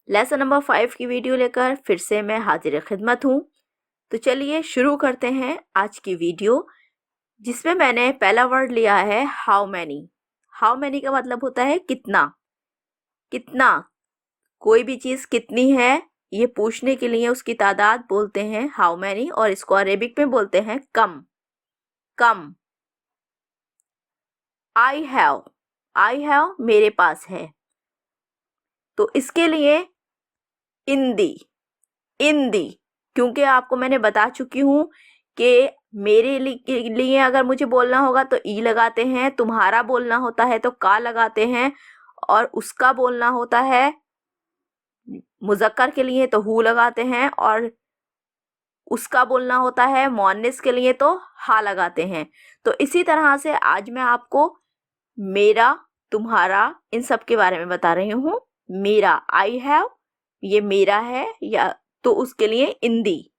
Lesson number 5 की video लेकर फिर से मैं हाजिर खिदमत हूँ। तो चलिए शुरू करते हैं आज की वीडियो, जिसमें मैंने पहला वर्ड लिया है हाउ मैनी। हाउ मैनी का मतलब होता है कितना। कितना, कोई भी चीज़ कितनी है ये पूछने के लिए उसकी तादाद बोलते हैं हाउ मैनी, और इसको अरेबिक में बोलते हैं कम। कम। आई हैव मेरे पास है, तो इसके लिए इन दी, क्योंकि आपको मैंने बता चुकी हूँ कि मेरे लिए अगर मुझे बोलना होगा तो ई लगाते हैं, तुम्हारा बोलना होता है तो का लगाते हैं, और उसका बोलना होता है मुज़क्कर के लिए तो हु लगाते हैं, और उसका बोलना होता है मुअन्निस के लिए तो हा लगाते हैं। तो इसी तरह से आज मैं आपको मेरा, तुम्हारा, इन सब के बारे में बता रही हूँ। मेरा आई हैव, ये मेरा है, या तो उसके लिए इंदी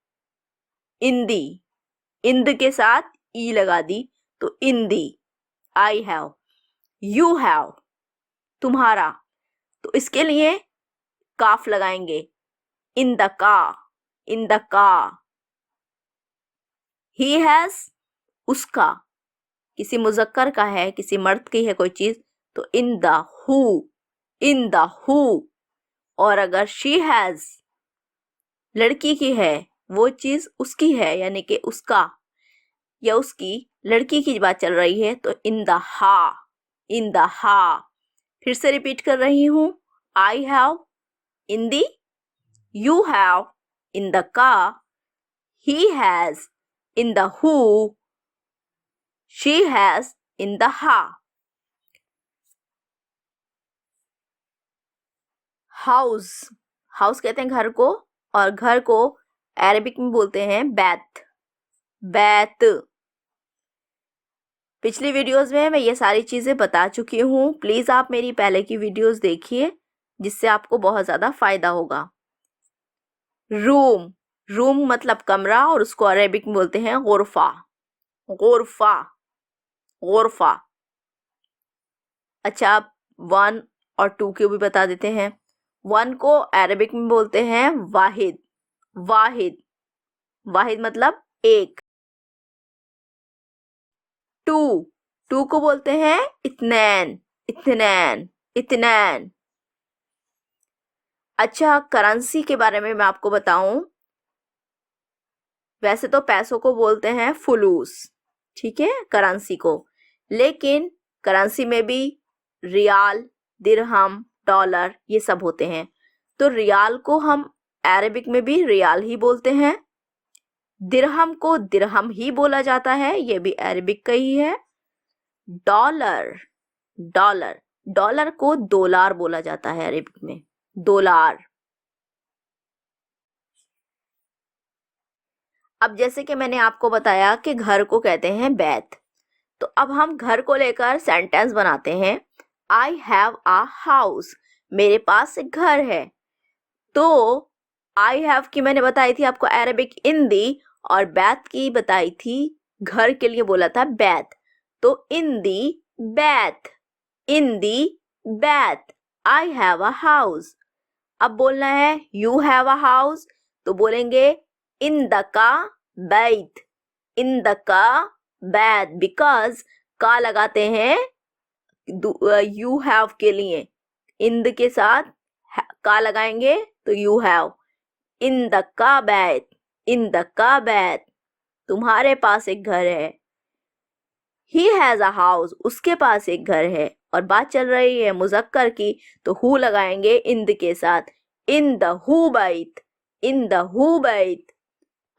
इंद के साथ ई लगा दी तो इंदी आई हैव। यू हैव, तुम्हारा, तो इसके लिए काफ लगाएंगे इन द का। ही हैज, उसका, किसी मुजक्कर का है, किसी मर्द की है कोई चीज, तो इन द हु। और अगर शी हैज, लड़की की है, वो चीज उसकी है, यानी कि उसका या उसकी लड़की की बात चल रही है, तो इन द हा। फिर से रिपीट कर रही हूँ, आई हैव इन दी, यू हैव इन द का, ही हैज इन द हु, शी हैज इन द हा। हाउस कहते हैं घर को, और घर को अरबिक में बोलते हैं बैत। पिछली वीडियोस में मैं ये सारी चीज़ें बता चुकी हूँ, प्लीज़ आप मेरी पहले की वीडियोस देखिए, जिससे आपको बहुत ज़्यादा फ़ायदा होगा। रूम मतलब कमरा, और उसको अरबिक में बोलते हैं गुरफा। अच्छा, आप 1 और 2 के भी बता देते हैं। 1 को अरबिक में बोलते हैं वाहिद मतलब एक। 2 को बोलते हैं इत्नैन। अच्छा, करेंसी के बारे में मैं आपको बताऊं, वैसे तो पैसों को बोलते हैं फुलूस, ठीक है, करेंसी को, लेकिन करेंसी में भी रियाल, दिरहम, डॉलर, ये सब होते हैं। तो रियाल को हम अरबिक में भी रियाल ही बोलते हैं, दिरहम को दिरहम ही बोला जाता है, ये भी अरबिक का ही है। डॉलर को डोलार बोला जाता है अरबिक में, डोलार। अब जैसे कि मैंने आपको बताया कि घर को कहते हैं बैत, तो अब हम घर को लेकर सेंटेंस बनाते हैं। आई हैव अ हाउस, मेरे पास एक घर है। तो आई हैव की मैंने बताई थी आपको अरबिक इंदी, और बैत की बताई थी, घर के लिए बोला था बैत। तो इंदी बैत आई हैव अ हाउस। अब बोलना है यू हैव अ हाउस, तो बोलेंगे इन द का बैत, बिकॉज का लगाते हैं यू हैव के लिए, इन के साथ का लगाएंगे तो यू हैव। इन द का बैत, तुम्हारे पास एक घर है। ही हैज अ हाउस, उसके पास एक घर है, और बात चल रही है मुजक्कर की, तो हु लगाएंगे इंद के साथ, इन द हु बैत।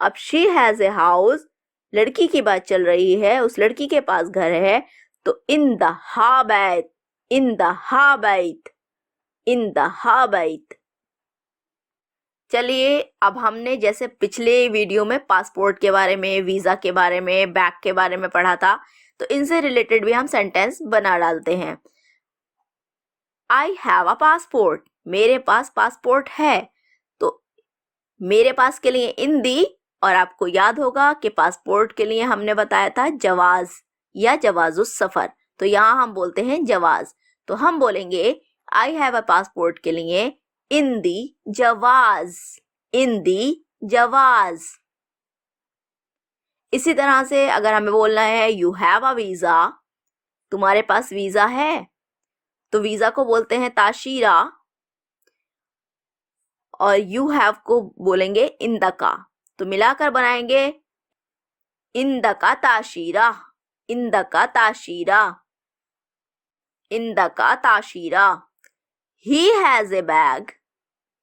अब शी हैज ए हाउस, लड़की की बात चल रही है, उस लड़की के पास घर है, तो इन द हा बैत। चलिए, अब हमने जैसे पिछले वीडियो में पासपोर्ट के बारे में, वीज़ा के बारे में, बैग के बारे में पढ़ा था, तो इनसे रिलेटेड भी हम सेंटेंस बना डालते हैं। आई हैव अ पासपोर्ट, मेरे पास पासपोर्ट है, तो मेरे पास के लिए इन दी, और आपको याद होगा कि पासपोर्ट के लिए हमने बताया था जवाज या जवाजुस सफर, तो यहाँ हम बोलते हैं जवाज। तो हम बोलेंगे आई हैव अ पासपोर्ट के लिए इन दी जवाज, इन दी जवाज। इसी तरह से अगर हमें बोलना है यू हैव अ वीजा, तुम्हारे पास वीजा है, तो वीजा को बोलते हैं ताशीरा और यू हैव को बोलेंगे इंदका। तो मिलाकर बनाएंगे इंदका ताशीरा, इंदका ताशीरा, इंदका ताशीरा। He has a bag,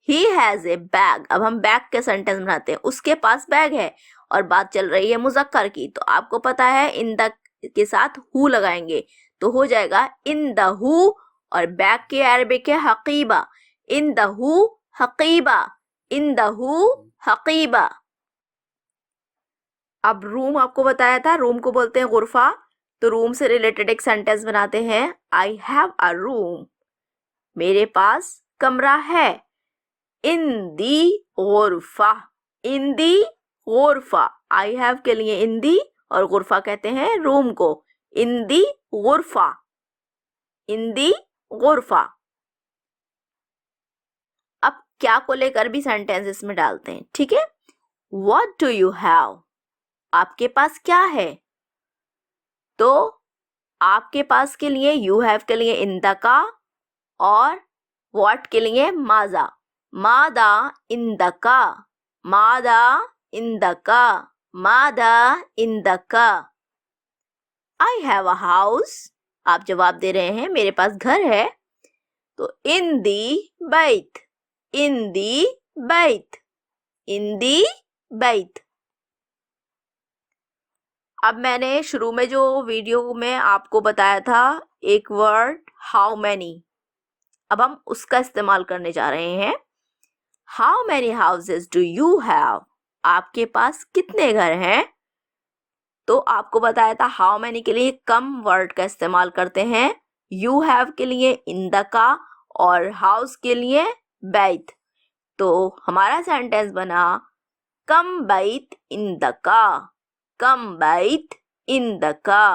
he has a bag. अब हम बैग के सेंटेंस बनाते हैं, उसके पास बैग है और बात चल रही है मुजक्कर की, तो आपको पता है इन द के साथ हु लगाएंगे तो हो जाएगा इन द हु, और बैग के अरबिक है हकीबा, इन द हु हकीबा, इन द हु हकीबा। अब रूम आपको बताया था, रूम को बोलते हैं गुरफा, तो रूम से रिलेटेड एक सेंटेंस बनाते हैं। आई हैव अ रूम, मेरे पास कमरा है। इन दी गुरफा, इन दी गुरफा। आई हैव के लिए इन दी और गुरफा कहते हैं रूम को। इन दी गुरफा, इन दी गुरफा। अब क्या को लेकर भी सेंटेंस इसमें डालते हैं, ठीक है। व्हाट डू यू हैव, आपके पास क्या है। तो आपके पास के लिए यू हैव के लिए इंदका और व्हाट के लिए माजा, मादा इंदका, मादा इंदका, मादा इंदका। आई हैव अ हाउस, आप जवाब दे रहे हैं मेरे पास घर है, तो इन दी बैत, इन दी बैत, इन दी बैत। अब मैंने शुरू में जो वीडियो में आपको बताया था एक वर्ड हाउ मैनी, अब हम उसका इस्तेमाल करने जा रहे हैं। How many houses do you have, आपके पास कितने घर हैं। तो आपको बताया था हाउ मैनी के लिए कम वर्ड का इस्तेमाल करते हैं, यू हैव के लिए इंदका और हाउस के लिए बैत। तो हमारा सेंटेंस बना कम बैत इंदका, कम बैत इंदका।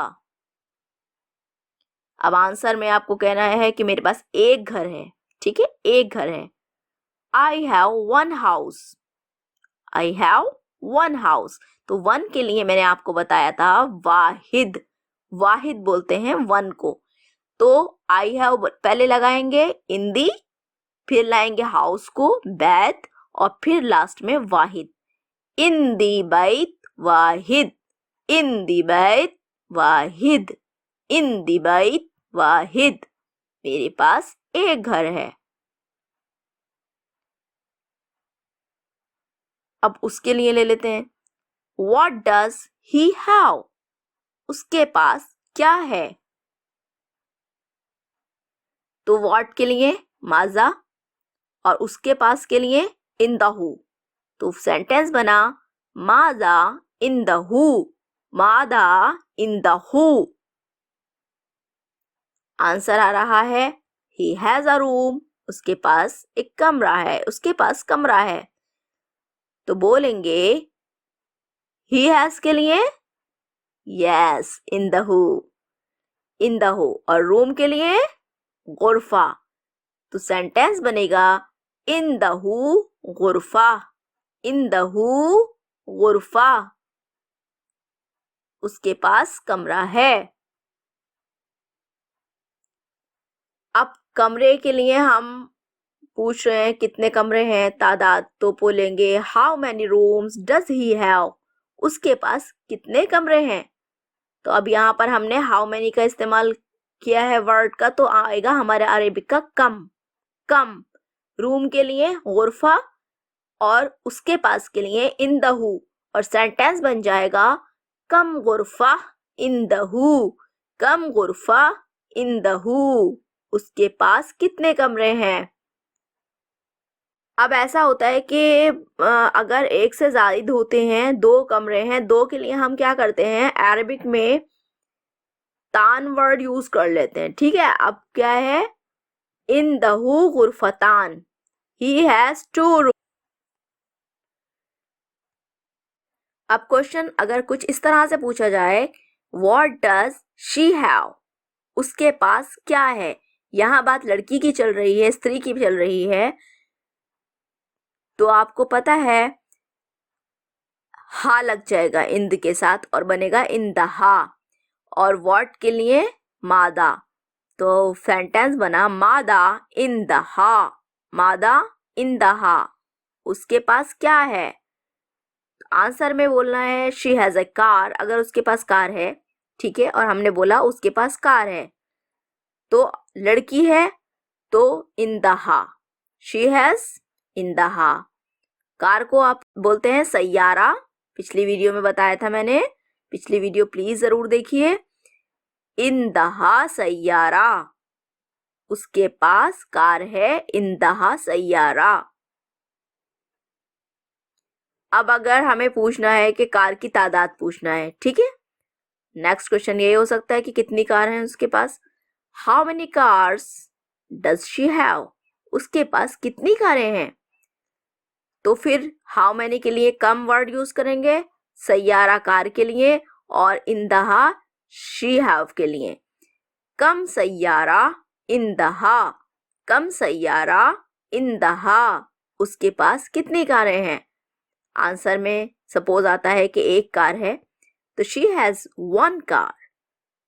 अब आंसर में आपको कहना है कि मेरे पास एक घर है, ठीक है, एक घर है। आई have one house, I have one house. तो वन के लिए मैंने आपको बताया था वाहिद, वाहिद बोलते हैं वन को। तो आई हैव पहले लगाएंगे इन दी, फिर लाएंगे हाउस को बैत और फिर लास्ट में वाहिद। इन दी बैत वाहिद, इन दी बैत वाहिद, इन दी बैत वाहिद। मेरे पास एक घर है। अब उसके लिए ले लेते हैं What does he have, उसके पास क्या है। तो what के लिए माजा और उसके पास के लिए इन द हु। तो सेंटेंस बना माजा इन द हु, मादा इन द हु। आंसर आ रहा है he has a room, उसके पास एक कमरा है, उसके पास कमरा है। तो बोलेंगे he has के लिए yes in the who, in the who, और रूम के लिए गुरफा। तो सेंटेंस बनेगा इन द हु गुरफा, इन द हु गुरफा, उसके पास कमरा है। अब कमरे के लिए हम पूछ रहे हैं कितने कमरे हैं, तादाद, तो बोलेंगे how many rooms does he have, उसके पास कितने कमरे हैं। तो अब यहाँ पर हमने हाउ मैनी का इस्तेमाल किया है वर्ड का, तो आएगा हमारे अरबिक का कम, कम। रूम के लिए गुरफा और उसके पास के लिए इन द हु, और सेंटेंस बन जाएगा कम गुरफा इन द हु, कम गुरफा इन द हु, उसके पास कितने कमरे हैं। अब ऐसा होता है कि अगर एक से ज्यादा होते हैं, दो कमरे हैं, दो के लिए हम क्या करते हैं अरबिक में तान वर्ड यूज कर लेते हैं, ठीक है। अब क्या है इन द हु गुरफतान, ही हैज टू रूम। अब क्वेश्चन अगर कुछ इस तरह से पूछा जाए व्हाट डज शी हैव, उसके पास क्या है। यहाँ बात लड़की की चल रही है, स्त्री की चल रही है, तो आपको पता है हा लग जाएगा इंद के साथ और बनेगा इंदहा। और व्हाट के लिए मादा, तो सेंटेंस बना मादा इंदहा, मादा इंदहा। उसके पास क्या है? आंसर में बोलना है शी हैज अ कार, अगर उसके पास कार है, ठीक है, और हमने बोला उसके पास कार है, तो लड़की है तो इंदहा, शी हैज इंदहा। कार को आप बोलते हैं सैयारा, पिछली वीडियो में बताया था मैंने, पिछली वीडियो प्लीज जरूर देखिए। इंदहा सैयारा, उसके पास कार है, इंदहा सैयारा। अब अगर हमें पूछना है कि कार की तादाद पूछना है, ठीक है, नेक्स्ट क्वेश्चन ये हो सकता है कि कितनी कार हैं उसके पास। How many cars does she have, उसके पास कितनी कारें हैं। तो फिर हाउ मेनी के लिए कम वर्ड यूज करेंगे, सैयारा कार के लिए और इंदहा शी हैव के लिए। कम सैयारा इंदहा, कम सैयारा इंदहा, उसके पास कितनी कारें हैं। आंसर में सपोज आता है कि एक कार है, तो शी हैज वन कार,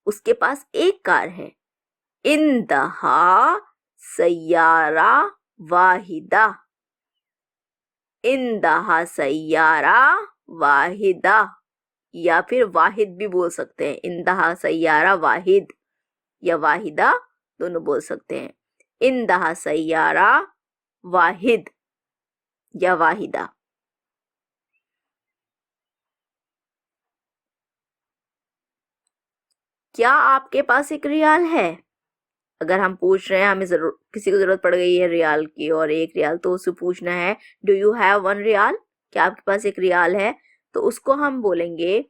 उसके पास एक कार है। इंदहा सैयारा वाहिदा, इंदहा सैयारा वाहिदा, या फिर वाहिद भी बोल सकते हैं, इंदहा सैयारा वाहिद या वाहिदा दोनों बोल सकते हैं। इंदहा सैयारा वाहिद या वाहिदा। क्या आपके पास एक रियाल है? अगर हम पूछ रहे हैं, हमें जरूर किसी को जरूरत पड़ गई है रियाल की और एक रियाल, तो उससे पूछना है do you have one riyal, क्या आपके पास एक रियाल है। तो उसको हम बोलेंगे,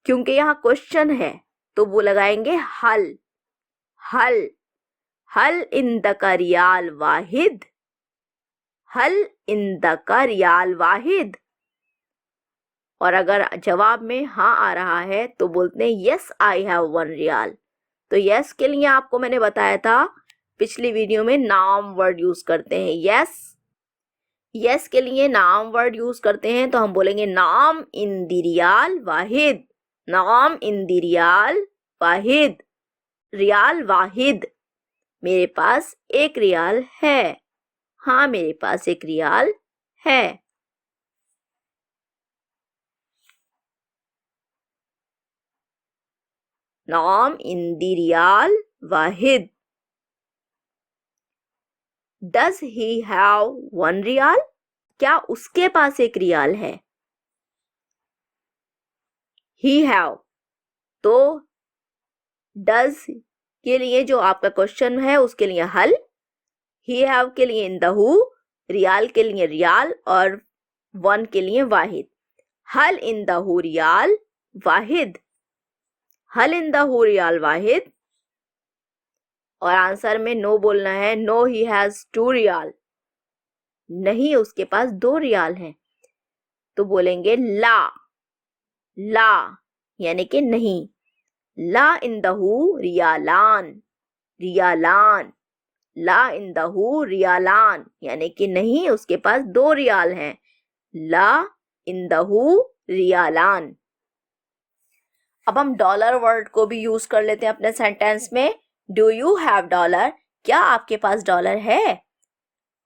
क्योंकि यहाँ क्वेश्चन है तो वो लगाएंगे हल, हल, हल इंदका रियाल वाहिद, हल इंदका रियाल वाहिद। और अगर जवाब में हाँ आ रहा है तो बोलते हैं yes I have one riyal. तो यस के लिए आपको मैंने बताया था पिछली वीडियो में नाम वर्ड यूज करते हैं। यस, यस के लिए नाम वर्ड यूज करते हैं तो हम बोलेंगे नाम इंदी रियाल वाहिद, नाम इंदी रियाल वाहिद, रियाल वाहिद, मेरे पास एक रियाल है, हाँ मेरे पास एक रियाल है। नाम इंदी रियाल वाहिद। Does he have one riyal, क्या उसके पास एक रियाल है। ही हैव, तो डज के लिए जो आपका क्वेश्चन है उसके लिए हल, ही हैव के लिए इंदहू, रियाल के लिए रियाल और वन के लिए वाहिद। हल इंदहू रियाल वाहिद, हल इंदहू रियाल वाहिद। और आंसर में नो बोलना है, no he has two riyal, नहीं उसके पास दो रियाल हैं। तो बोलेंगे ला, ला यानी कि नहीं, ला इंदहू रियालान, रियालान, ला इंदहू रियालान यानी कि नहीं उसके पास दो रियाल हैं, ला इंदहू रियालान। अब हम डॉलर वर्ड को भी यूज कर लेते हैं अपने सेंटेंस में। डू यू हैव डॉलर, क्या आपके पास डॉलर है।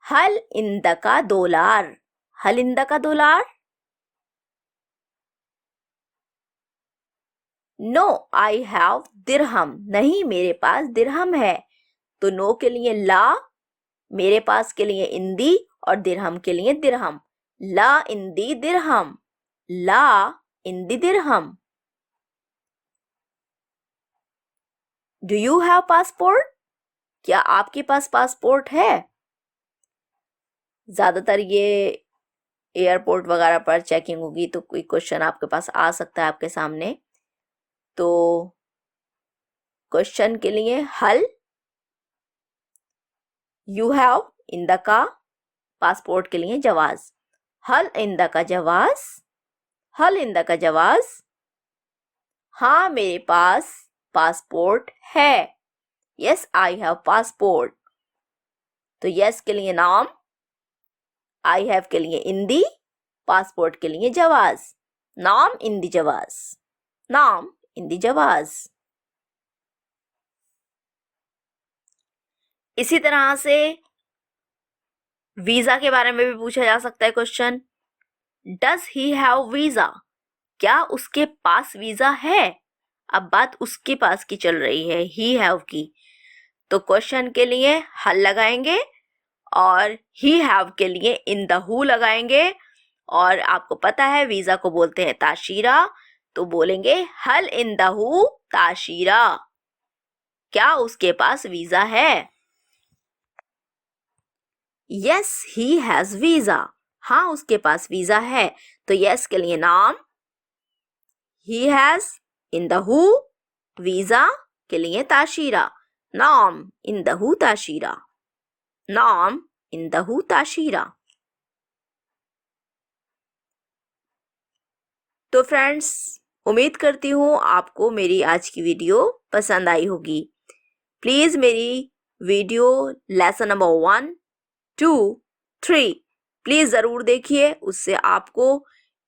हल इंदका डॉलर, हल इंदका डॉलर। नो आई हैव दिरहम, नहीं मेरे पास दिरहम है। तो नो के लिए ला, मेरे पास के लिए इंदी और दिरहम के लिए दिरहम। ला इंदी दिरहम, ला इंदी दिरहम। डू यू हैव पासपोर्ट, क्या आपके पास पासपोर्ट है। ज्यादातर ये एयरपोर्ट वगैरह पर चेकिंग होगी तो कोई क्वेश्चन आपके पास आ सकता है आपके सामने। तो क्वेश्चन के लिए हल, यू हैव इंदका, पासपोर्ट के लिए जवाज, हल इंदका जवाज, हल इंदका जवाज। हाँ मेरे पास पासपोर्ट है, यस आई हैव पासपोर्ट। तो यस के लिए नाम, आई हैव के लिए इंदी, पासपोर्ट के लिए जवाज। नाम इंदी जवाज, नाम इंदी जवाज। इसी तरह से वीजा के बारे में भी पूछा जा सकता है question. Does he have visa? क्या उसके पास वीजा है? अब बात उसके पास की चल रही है, ही हैव की। तो क्वेश्चन के लिए हल लगाएंगे और ही हैव के लिए इन द हु लगाएंगे। और आपको पता है वीजा को बोलते हैं ताशीरा, तो बोलेंगे हल इन द हु ताशीरा। क्या उसके पास वीजा है? Yes he has visa. हाँ उसके पास वीजा है। तो यस के लिए नाम, ही हैज, इन द हु, वीजा के लिए ताशीरा। नाम इन द हु ताशीरा, नाम इन द हु ताशीरा। तो फ्रेंड्स, उम्मीद करती हूँ आपको मेरी आज की वीडियो पसंद आई होगी। प्लीज मेरी वीडियो लेसन नंबर 1, 2, 3 प्लीज जरूर देखिए, उससे आपको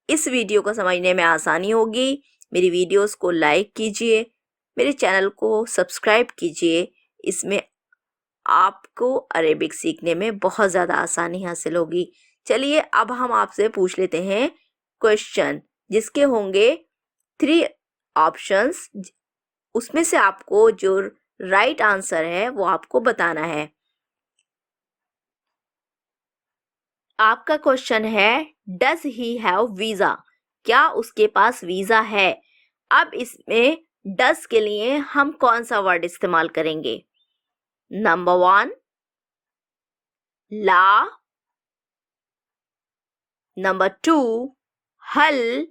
इस वीडियो को समझने में आसानी होगी। मेरी वीडियोस को लाइक कीजिए, मेरे चैनल को सब्सक्राइब कीजिए। इसमें आपको अरेबिक सीखने में बहुत ज़्यादा आसानी हासिल होगी। चलिए अब हम आपसे पूछ लेते हैं क्वेश्चन, जिसके होंगे 3 ऑप्शंस। उसमें से आपको जो राइट आंसर है वो आपको बताना है। आपका क्वेश्चन है डज ही हैव वीजा? क्या उसके पास वीजा है? अब इसमें डज के लिए हम कौन सा वर्ड इस्तेमाल करेंगे? नंबर 1 ला, नंबर 2 हल,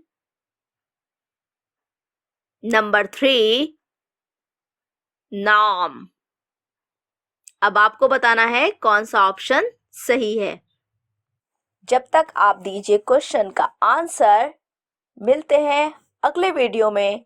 नंबर 3 नाम। अब आपको बताना है कौन सा ऑप्शन सही है। जब तक आप दीजिए क्वेश्चन का आंसर, मिलते हैं अगले वीडियो में।